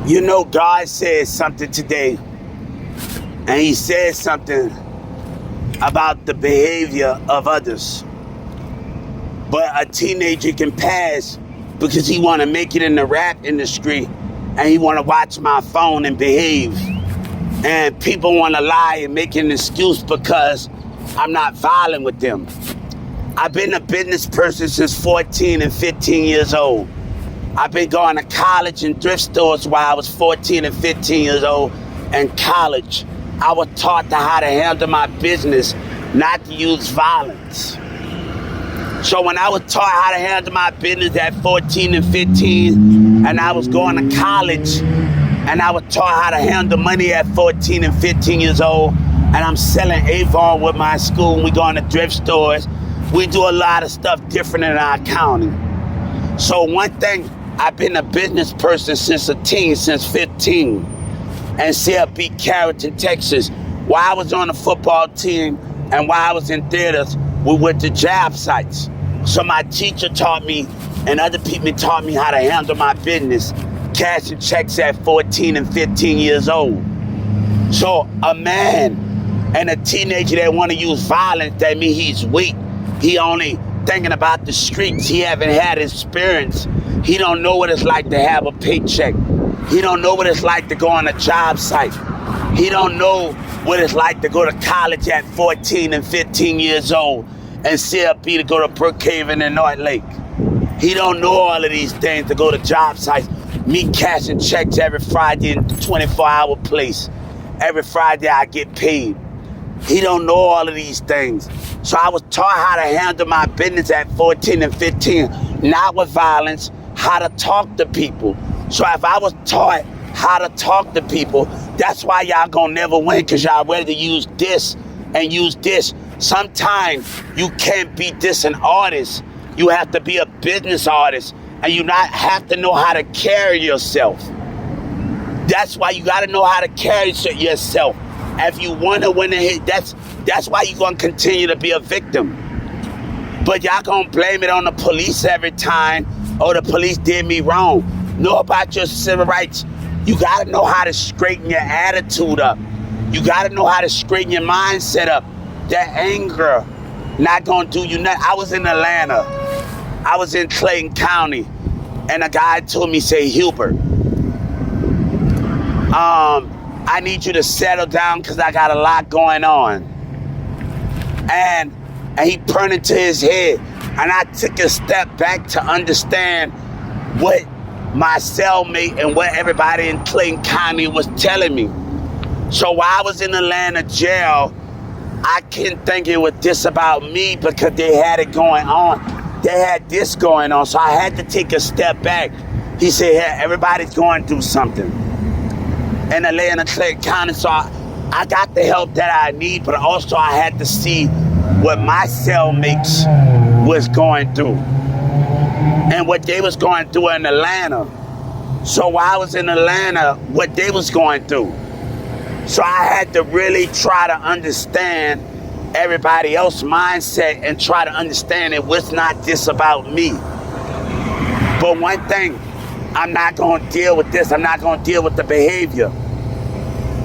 You know, God said something today, and he said something about the behavior of others. But a teenager can pass because he want to make it in the rap industry, and he want to watch my phone and behave. And people want to lie and make an excuse because I'm not violent with them. I've been a business person since 14 and 15 years old. I've been going to college and thrift stores while I was 14 and 15 years old. In college, I was taught how to handle my business, not to use violence. So when I was taught how to handle my business at 14 and 15, and I was going to college, and I was taught how to handle money at 14 and 15 years old, and I'm selling Avon with my school, and we going to thrift stores. We do a lot of stuff different in our county. So one thing, I've been a business person since a teen, since 15, and CLB Carrollton, Texas. While I was on the football team and while I was in theaters, we went to job sites. So my teacher taught me, and other people taught me how to handle my business, cashing checks at 14 and 15 years old. So a man and a teenager that want to use violence, that means he's weak. He only thinking about the streets. He haven't had experience. He don't know what it's like to have a paycheck. He don't know what it's like to go on a job site. He don't know what it's like to go to college at 14 and 15 years old and CLP to go to Brookhaven and North Lake. He don't know all of these things to go to job sites. Me cashing checks every Friday in 24-hour place. Every Friday I get paid. He don't know all of these things. So I was taught how to handle my business at 14 and 15, not with violence, how to talk to people. So if I was taught how to talk to people, that's why y'all gonna never win, because y'all ready to use this and use this. Sometimes you can't be this an artist. You have to be a business artist, and you not have to know how to carry yourself. That's why you gotta know how to carry yourself. If you want to win a hit, that's why you're going to continue to be a victim. But y'all going to blame it on the police every time. Oh, the police did me wrong. Know about your civil rights. You got to know how to straighten your attitude up. You got to know how to straighten your mindset up. That anger not going to do you nothing. I was in Atlanta. I was in Clayton County. And a guy told me, say, Hubert, I need you to settle down because I got a lot going on. And he pointed to his head. And I took a step back to understand what my cellmate and what everybody in Clayton County was telling me. So while I was in Atlanta jail, I couldn't think it was this about me because they had it going on. They had this going on. So I had to take a step back. He said, hey, everybody's going through something in Atlanta, Clayton County. So I got the help that I need, but also I had to see what my cellmates was going through and what they was going through in Atlanta. So while I was in Atlanta, what they was going through. So I had to really try to understand everybody else's mindset and try to understand it was not just about me. But one thing, I'm not going to deal with this. I'm not going to deal with the behavior.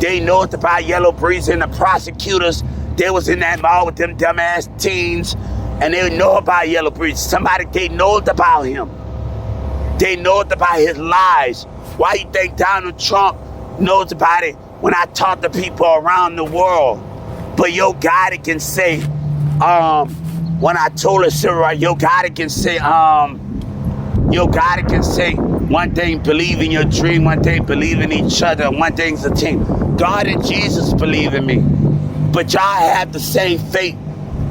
They know it's about Yellow Breeze and the prosecutors. They was in that mall with them dumbass teens, and they know about Yellow Breeze. They know about him. They know about his lies. Why you think Donald Trump knows about it when I talk to people around the world? But Yo Gotti can say, when I told her civil rights, Yo Gotti can say, one thing, believe in your dream. One thing, believe in each other. One thing's a team. God and Jesus believe in me. But y'all have the same faith.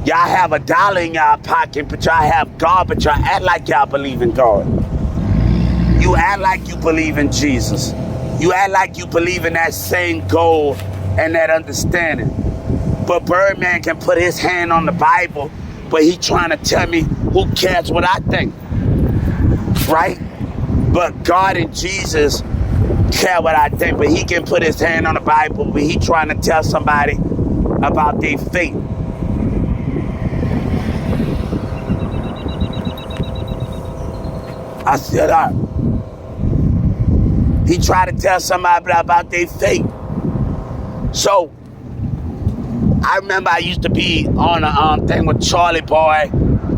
Y'all have $1 in y'all pocket, but y'all have God, but y'all act like y'all believe in God. You act like you believe in Jesus. You act like you believe in that same goal and that understanding. But Birdman can put his hand on the Bible, but he trying to tell me who cares what I think. Right? But God and Jesus care what I think, but he can put his hand on the Bible, but he trying to tell somebody about their faith. I said, He tried to tell somebody about their fate. So, I remember I used to be on a thing with Charlie Boy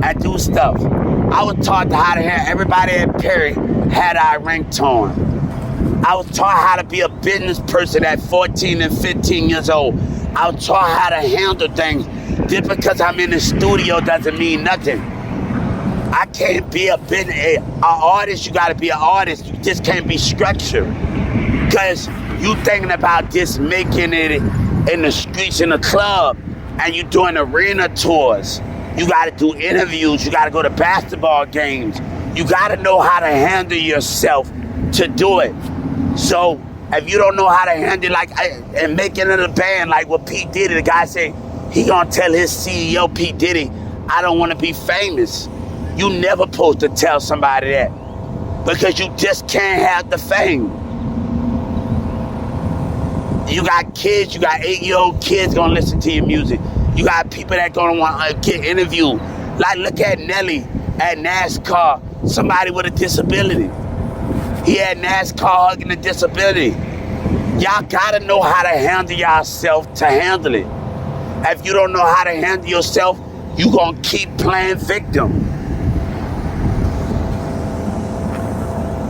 and do stuff. I was taught how to have everybody at Perry had our ringtone. I was taught how to be a business person at 14 and 15 years old. I was taught how to handle things. Just because I'm in the studio doesn't mean nothing. I can't be a business, an artist. You got to be an artist. You just can't be structured. Because you thinking about just making it in the streets, in the club, and you doing arena tours. You got to do interviews. You got to go to basketball games. You got to know how to handle yourself to do it. So if you don't know how to handle and make it in a band, like what P. Diddy, the guy said, he gonna tell his CEO, P. Diddy, I don't want to be famous. You never supposed to tell somebody that, because you just can't have the fame. You got kids, you got 8-year-old kids gonna listen to your music. You got people that gonna want to get interviewed. Like, look at Nelly at NASCAR, somebody with a disability. He had NASCAR hugging a disability. Y'all gotta know how to handle yourself to handle it. If you don't know how to handle yourself, you gonna keep playing victim.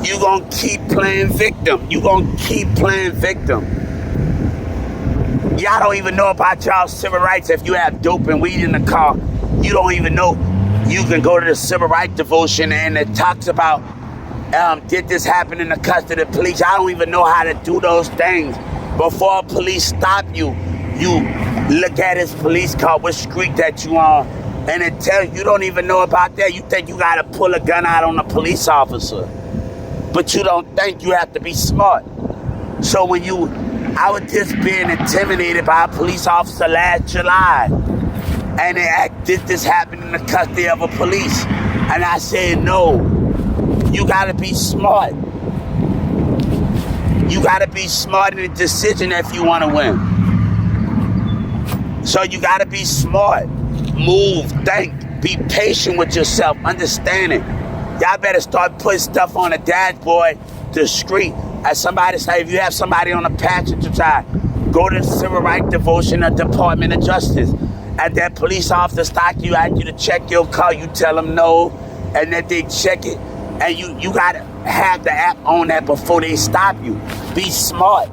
You gonna keep playing victim. You gonna keep playing victim. Y'all don't even know about y'all civil rights. If you have dope and weed in the car, you don't even know. You can go to the civil rights devotion and it talks about did this happen in the custody of the police. I don't even know how to do those things. Before police stop you, you look at his police car, what street that you on, and it tells you don't even know about that. You think you gotta pull a gun out on a police officer, but you don't think. You have to be smart. So I was just being intimidated by a police officer last July, and this happened in the custody of a police, and I said no. You gotta be smart. You gotta be smart in the decision if you wanna win. So you gotta be smart. Move, think, be patient with yourself, understand it. Y'all better start putting stuff on the dashboard, the street. As somebody say, if you have somebody on the passenger side, go to the Civil Rights Devotion or Department of Justice. And that police officer stops you, ask you to check your car, you tell them no, and then they check it. And you gotta have the app on that before they stop you. Be smart.